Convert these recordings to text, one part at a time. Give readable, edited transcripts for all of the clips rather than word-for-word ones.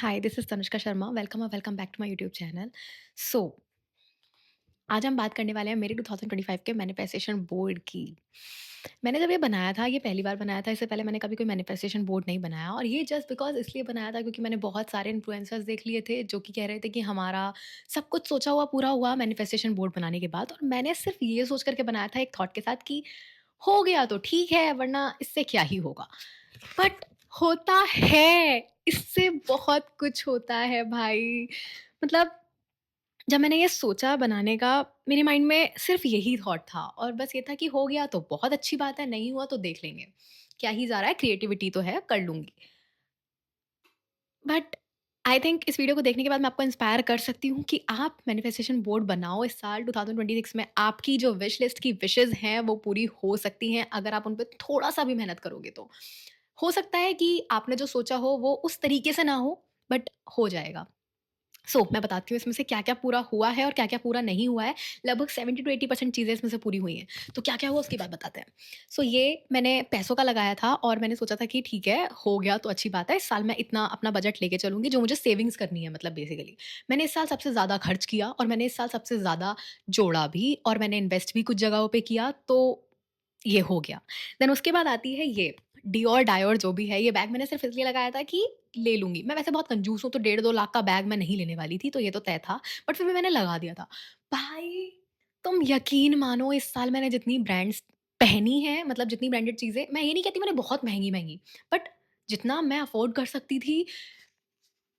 Hi, this is Tanushka Sharma. Welcome और welcome back to my YouTube channel. So आज हम बात करने वाले हैं मेरे 2025 के मैनिफेस्टेशन बोर्ड की। मैंने जब ये बनाया था, ये पहली बार बनाया था, इससे पहले मैंने कभी कोई मैनिफेस्टेशन बोर्ड नहीं बनाया और ये जस्ट बिकॉज़ इसलिए बनाया था क्योंकि मैंने बहुत सारे इन्फ्लुएंसर्स देख लिए थे, जो कि कह रहे थे कि हमारा सब कुछ सोचा हुआ पूरा हुआ मैनिफेस्टेशन बोर्ड बनाने के बाद और मैंने सिर्फ़ ये सोच कर के बनाया था एक थॉट के साथ कि हो गया तो ठीक है, वरना इससे क्या ही होगा। बट होता है, इससे बहुत कुछ होता है भाई। मतलब जब मैंने ये सोचा बनाने का, मेरे माइंड में सिर्फ़ यही थॉट था और बस ये था कि हो गया तो बहुत अच्छी बात है, नहीं हुआ तो देख लेंगे। क्या ही जा रहा है, क्रिएटिविटी तो है, कर लूँगी। बट आई थिंक इस वीडियो को देखने के बाद मैं आपको इंस्पायर कर सकती हूँ कि आप मैनिफेस्टेशन बोर्ड बनाओ इस साल 2026 में। आपकी जो विश लिस्ट की विशेज़ हैं, वो पूरी हो सकती हैं अगर आप उन पे थोड़ा-सा भी मेहनत करोगे तो। हो सकता है कि आपने जो सोचा हो वो उस तरीके से ना हो, बट हो जाएगा। मैं बताती हूँ इसमें से क्या-क्या पूरा हुआ है और क्या-क्या पूरा नहीं हुआ है। लगभग 70 टू 80% चीज़ें इसमें से पूरी हुई हैं। तो क्या-क्या हुआ उसकी बात बताते हैं। ये मैंने पैसों का लगाया था और मैंने सोचा था कि ठीक है, हो गया तो अच्छी बात है। इस साल मैं इतना अपना बजट लेके चलूँगी जो मुझे सेविंग्स करनी है, मतलब बेसिकली। मैंने इस साल सबसे ज़्यादा खर्च किया और मैंने इस साल सबसे ज़्यादा जोड़ा भी और मैंने इन्वेस्ट भी कुछ जगहों पे किया, तो ये हो गया। देन उसके बाद आती है ये डियोर डायोर जो भी है, ये बैग मैंने सिर्फ़ इसलिए लगाया था कि ले लूँगी। मैं वैसे बहुत कंजूस हूँ, तो डेढ़ 2 लाख का बैग मैं नहीं लेने वाली थी, तो ये तो तय था। बट फिर भी मैंने लगा दिया था। भाई, तुम यकीन मानो इस साल मैंने जितनी ब्रांड्स पहनी हैं, मतलब जितनी ब्रांडेड चीज़ें, मैं ये नहीं कहती मैंने बहुत महँगी-महँगी, बट जितना मैं अफ़ोर्ड कर सकती थी,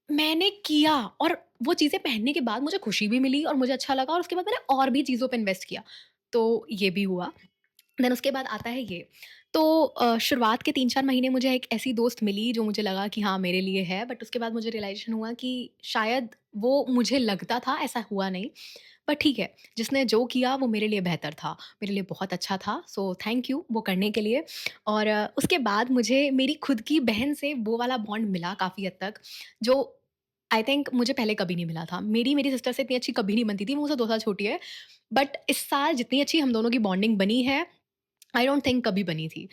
मैंने किया और वो चीज़ें पहनने के बाद मुझे खुशी भी मिली और मुझे अच्छा लगा और उसके बाद मैंने और भी चीज़ों पे इन्वेस्ट किया। तो ये भी हुआ। देन उसके बाद आता है ये। शुरुआत के 3-4 महीने मुझे एक ऐसी दोस्त मिली जो मुझे लगा कि हाँ, मेरे लिए है, बट उसके बाद मुझे रियलाइज़ेशन हुआ कि शायद वो मुझे लगता था, ऐसा हुआ नहीं। पर ठीक है, जिसने जो किया वो मेरे लिए बेहतर था, मेरे लिए बहुत अच्छा था, सो थैंक यू वो करने के लिए। और उसके बाद मुझे मेरी खुद की बहन से वो वाला बॉन्ड मिला काफ़ी हद तक, जो आई थिंक मुझे पहले कभी नहीं मिला था। मेरी मेरी सिस्टर से इतनी अच्छी कभी नहीं बनती थी, वो मुझसे 2 साल छोटी है। बट इस साल जितनी अच्छी हम दोनों की बॉन्डिंग बनी है, आई डोंट थिंक कभी बनी थी।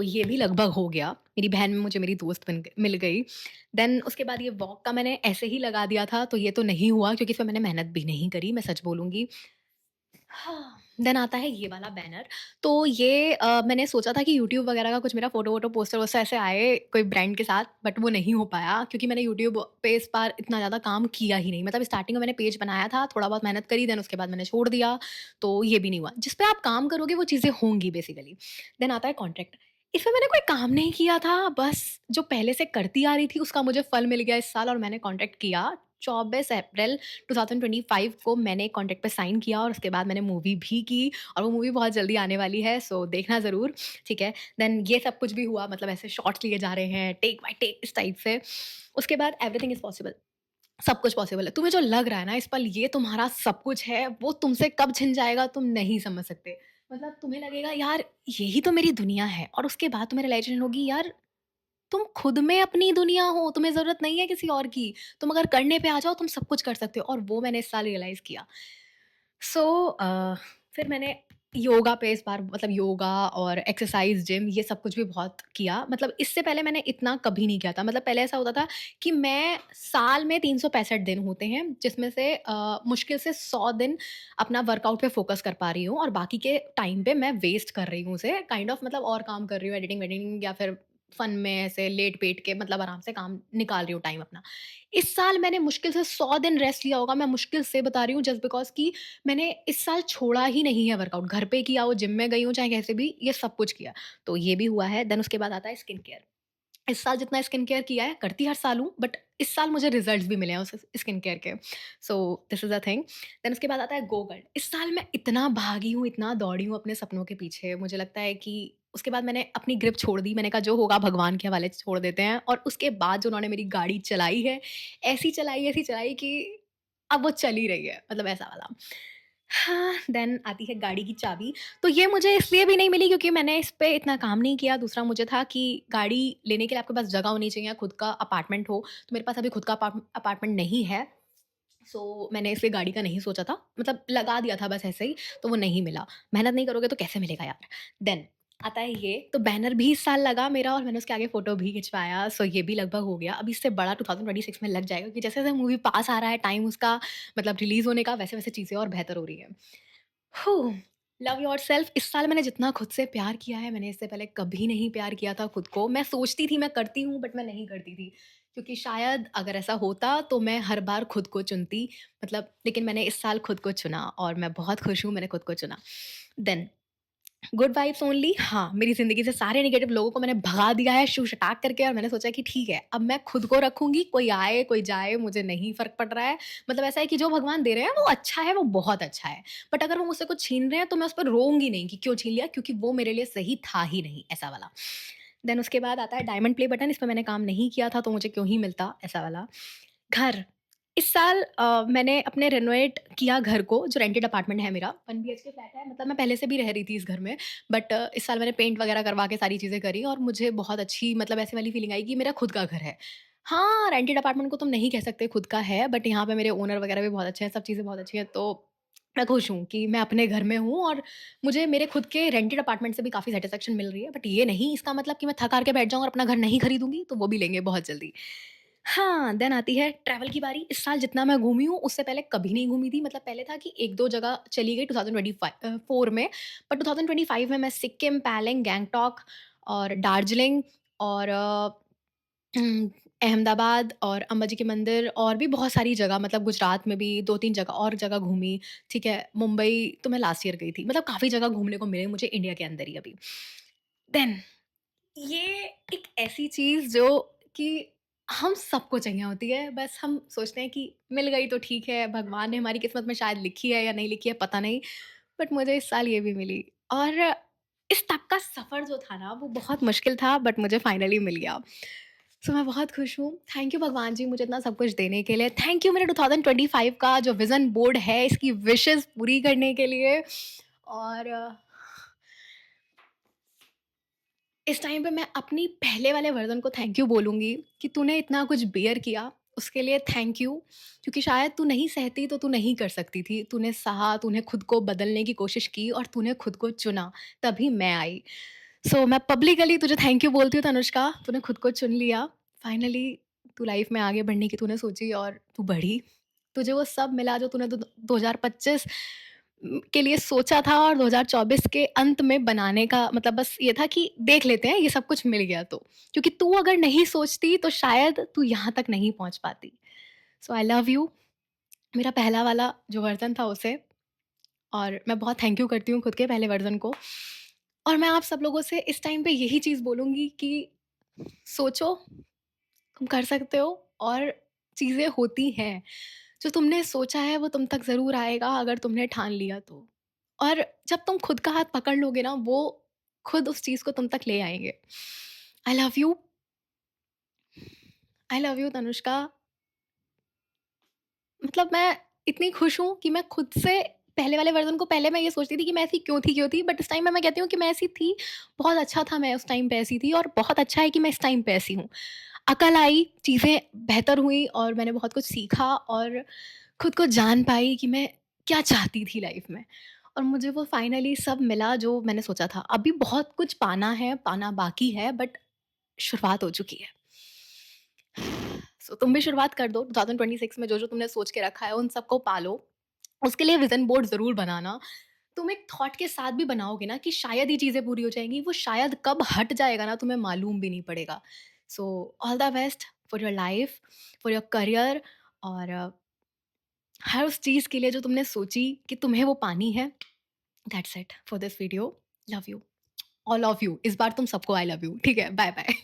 ये भी लगभग हो गया। मेरी बहन में मुझे मेरी दोस्त मिल गई। देन उसके बाद ये वॉक का मैंने ऐसे ही लगा दिया था, तो ये तो नहीं हुआ क्योंकि इसमें मैंने मेहनत भी नहीं करी, मैं सच बोलूँगी। हाँ, देन आता है ये वाला बैनर। ये मैंने सोचा था कि यूट्यूब वगैरह का कुछ मेरा फ़ोटो-वोटो, पोस्टर-वोस्टर ऐसे आए कोई ब्रांड के साथ, बट वो नहीं हो पाया क्योंकि मैंने यूट्यूब पे इस बार इतना ज़्यादा काम किया ही नहीं। मतलब स्टार्टिंग में मैंने पेज बनाया था, थोड़ा बहुत मेहनत करी, देन उसके बाद मैंने छोड़ दिया, तो ये भी नहीं हुआ। जिस पे आप काम करोगे वो चीज़ें होंगी बेसिकली। देन आता है कॉन्ट्रैक्ट। इसमें मैंने कोई काम नहीं किया था, बस जो पहले से करती आ रही थी उसका मुझे फल मिल गया इस साल और मैंने कॉन्ट्रैक्ट किया। 24 अप्रैल 2025 को मैंने एक कॉन्ट्रैक्ट पे साइन किया और उसके बाद मैंने मूवी भी की और वो मूवी बहुत जल्दी आने वाली है, देखना ज़रूर, ठीक है? देन ये सब कुछ भी हुआ, मतलब ऐसे शॉट्स लिए जा रहे हैं, टेक बाय टेक इस टाइप से। उसके बाद एवरीथिंग इज़ पॉसिबल, सब कुछ पॉसिबल है। तुम्हें जो लग रहा है ना इस पल ये तुम्हारा सब कुछ है, वो तुमसे कब छिन जाएगा तुम नहीं समझ सकते। मतलब तुम्हें लगेगा यार यही तो मेरी दुनिया है और उसके बाद तुम्हें रियलाइज़ेशन होगी यार तुम खुद में अपनी दुनिया हो, तुम्हें ज़रूरत नहीं है किसी और की। तुम अगर करने पे आ जाओ, तुम सब कुछ कर सकते हो और वो मैंने इस साल रियलाइज़ किया। सो फिर मैंने योगा पे इस बार, मतलब योगा और एक्सरसाइज़, जिम, ये सब कुछ भी बहुत किया। मतलब इससे पहले मैंने इतना कभी नहीं किया था। मतलब पहले ऐसा होता था कि मैं साल में 365 दिन होते हैं, जिसमें से मुश्किल से 100 दिन अपना वर्कआउट पे फ़ोकस कर पा रही हूँ और बाकी के टाइम पे मैं वेस्ट कर रही हूँ उसे, काइंड ऑफ, मतलब और काम कर रही हूँ, एडिटिंग-वेडिटिंग या फिर फ़न में ऐसे लेट-पेट के, मतलब आराम से काम निकाल रही हूँ टाइम अपना। इस साल मैंने मुश्किल से 100 दिन रेस्ट लिया होगा, मैं मुश्किल से बता रही हूँ, जस्ट बिकॉज़ कि मैंने इस साल छोड़ा ही नहीं है वर्कआउट। घर पे किया हो, जिम में गई हूँ, चाहे कैसे भी, ये सब कुछ किया। तो ये भी हुआ है। देन उसके बाद आता है स्किन केयर। इस साल जितना स्किन केयर किया है, करती हर साल हूँ, बट इस साल मुझे रिज़ल्ट्स भी मिले हैं उस स्किन केयर के। This is a thing. Then उसके बाद आता है गो गर्ल। इस साल मैं इतना भागी हूँ, इतना दौड़ी हूँ अपने सपनों के पीछे, मुझे लगता है कि उसके बाद मैंने अपनी ग्रिप छोड़ दी। मैंने कहा जो होगा भगवान के हवाले छोड़ देते हैं और उसके बाद जो उन्होंने मेरी गाड़ी चलाई है, ऐसी चलाई कि अब वो चल ही रही है, मतलब ऐसा वाला। हाँ, देन आती है गाड़ी की चाबी। तो ये मुझे इसलिए भी नहीं मिली क्योंकि मैंने इस पे इतना काम नहीं किया। दूसरा मुझे था कि गाड़ी लेने के लिए आपके पास जगह होनी चाहिए, खुद का अपार्टमेंट हो। तो मेरे पास अभी खुद का अपार्टमेंट नहीं है। मैंने इसलिए गाड़ी का नहीं सोचा था। मतलब लगा दिया था बस ऐसे ही, तो वो नहीं मिला। मेहनत नहीं करोगे तो कैसे मिलेगा यार? देन आता है ये, तो बैनर भी इस साल लगा मेरा और मैंने उसके आगे फ़ोटो भी खिंचवाया, सो ये भी लगभग हो गया। अब इससे बड़ा 2026 में लग जाएगा क्योंकि जैसे-जैसे मूवी पास आ रहा है टाइम उसका मतलब रिलीज़ होने का, वैसे-वैसे चीज़ें और बेहतर हो रही हैं। हूँ, लव योरसेल्फ इस साल मैंने जितना खुद से प्यार किया है, मैंने इससे पहले कभी नहीं प्यार किया था खुद को। मैं सोचती थी मैं करती हूँ बट मैं नहीं करती थी। क्योंकि शायद अगर ऐसा होता तो मैं हर बार खुद को चुनती मतलब लेकिन मैंने इस साल खुद को चुना और मैं बहुत खुश हूँ मैंने खुद को चुना। देन गुड वाइब्स ओनली हाँ, मेरी ज़िंदगी से सारे नेगेटिव लोगों को मैंने भगा दिया है शू-शटाक करके और मैंने सोचा कि ठीक है, अब मैं खुद को रखूँगी, कोई आए, कोई जाए, मुझे नहीं फ़र्क पड़ रहा है। मतलब ऐसा है कि जो भगवान दे रहे हैं, वो अच्छा है, वो बहुत अच्छा है। बट अगर वो मुझसे कुछ छीन रहे हैं, तो मैं उस पर रोऊँगी नहीं कि क्यों छीन लिया, क्योंकि वो मेरे लिए सही था ही नहीं, ऐसा वाला। देन उसके बाद आता है डायमंड प्ले बटन, इस पे मैंने काम नहीं किया था, तो मुझे क्यों ही मिलता, ऐसा वाला। घर, इस साल मैंने अपने रेनोवेट किया घर को, जो रेंटेड अपार्टमेंट है मेरा, 1 बीएचके फ्लैट है, मतलब मैं पहले से भी रह रही थी इस घर में, बट इस साल मैंने पेंट वगैरह करवा के सारी चीज़ें करी और मुझे बहुत अच्छी मतलब ऐसी वाली फीलिंग आई कि मेरा खुद का घर है। हाँ, रेंटेड अपार्टमेंट को तुम नहीं कह सकते खुद का है, बट यहाँ पे मेरे ओनर वगैरह भी बहुत अच्छे हैं, सब चीज़ें बहुत अच्छी हैं, तो मैं खुश हूँ कि मैं अपने घर में हूँ और मुझे मेरे खुद के रेंटेड अपार्टमेंट से भी काफ़ी सैटिस्फैक्शन मिल रही है। बट ये नहीं इसका मतलब कि मैं थक हार के बैठ जाऊँ और अपना घर नहीं खरीदूँगी, तो वो भी लेंगे बहुत जल्दी। हाँ, देन आती है ट्रैवल की बारी। इस साल जितना मैं घूमी हूँ, उससे पहले कभी नहीं घूमी थी। मतलब पहले था कि 1-2 जगह चली गई 4 में, बट 2025 में मैं सिक्किम, पैलिंग, गैंगटॉक और दार्जिलिंग और उम, अहमदाबाद और अम्बा जी के मंदिर और भी बहुत सारी जगह मतलब गुजरात में भी 2-3 जगह और जगह घूमी, ठीक है? मुंबई तो मैं लास्ट ईयर गई थी। मतलब काफ़ी जगह घूमने को मिले मुझे इंडिया के अंदर ही अभी। देन ये एक ऐसी चीज़ जो कि हम सबको चाहिए होती है, बस हम सोचते हैं कि मिल गई तो ठीक है, भगवान ने हमारी किस्मत में शायद लिखी है या नहीं लिखी है पता नहीं, बट मुझे इस साल ये भी मिली और इस तक का सफ़र जो था ना वो बहुत मुश्किल था बट मुझे फाइनली मिल गया। सो मैं बहुत खुश हूँ। थैंक यू भगवान जी मुझे इतना सब कुछ देने के लिए। थैंक यू मेरे 2025 का जो विज़न बोर्ड है इसकी विशेज़ पूरी करने के लिए और इस टाइम पे मैं अपनी पहले वाले वर्ज़न को थैंक यू बोलूँगी कि तूने इतना कुछ बेयर किया, उसके लिए थैंक यू। क्योंकि शायद तू नहीं सहती तो तू नहीं कर सकती थी। तूने सहा, तूने खुद को बदलने की कोशिश की और तूने खुद को चुना, तभी मैं आई। सो मैं पब्लिकली तुझे थैंक यू बोलती हूँ तनुष्का, तूने खुद को चुन लिया। फाइनली तू लाइफ़ में आगे बढ़ने की तूने सोची और तू बढ़ी। तुझे वो सब मिला जो तूने 2025 के लिए सोचा था और 2024 के अंत में बनाने का मतलब बस ये था कि देख लेते हैं ये सब कुछ मिल गया तो। क्योंकि तू अगर नहीं सोचती तो शायद तू यहाँ तक नहीं पहुँच पाती। सो आई लव यू मेरा पहला वाला जो वर्ज़न था उसे और मैं बहुत थैंक यू करती हूँ खुद के पहले वर्ज़न को। और मैं आप सब लोगों से इस टाइम पे यही चीज़ बोलूँगी कि सोचो, तुम कर सकते हो और चीज़ें होती हैं। जो तुमने सोचा है वो तुम तक ज़रूर आएगा अगर तुमने ठान लिया तो। और जब तुम खुद का हाथ पकड़ लोगे ना वो खुद उस चीज़ को तुम तक ले आएँगे। आई love you, I love you Tanushka. मतलब मैं इतनी खुश हूँ कि मैं खुद से पहले वाले वर्ज़न को पहले मैं ये सोचती थी कि मैं ऐसी क्यों थी? बट इस टाइम में मैं कहती हूँ कि मैं ऐसी थी, बहुत अच्छा था मैं उस टाइम पे ऐसी थी और बहुत अच्छा है कि मैं इस टाइम पे ऐसी हूँ। अकल आई, चीज़ें बेहतर हुई और मैंने बहुत कुछ सीखा और खुद को जान पाई कि मैं क्या चाहती थी लाइफ़ में। और मुझे वो फाइनली सब मिला जो मैंने सोचा था। अभी बहुत कुछ पाना है, पाना बाकी है बट शुरुआत हो चुकी है। सो तुम भी शुरुआत कर दो 2026 में जो-जो तुमने सोच के रखा है उन सबको पालो। उसके लिए विज़न बोर्ड ज़रूर बनाना। तुम एक थॉट के साथ भी बनाओगे ना कि शायद ये चीज़ें पूरी हो जाएँगी, वो शायद कब हट जाएगा ना तुम्हें मालूम भी नहीं पड़ेगा। So all the best for your life, for your career और हर उस चीज़ के लिए जो तुमने सोची कि तुम्हें वो पानी है। That's it for this video. Love you, all of you. इस बार तुम सबको आई लव यू। ठीक है? Bye bye.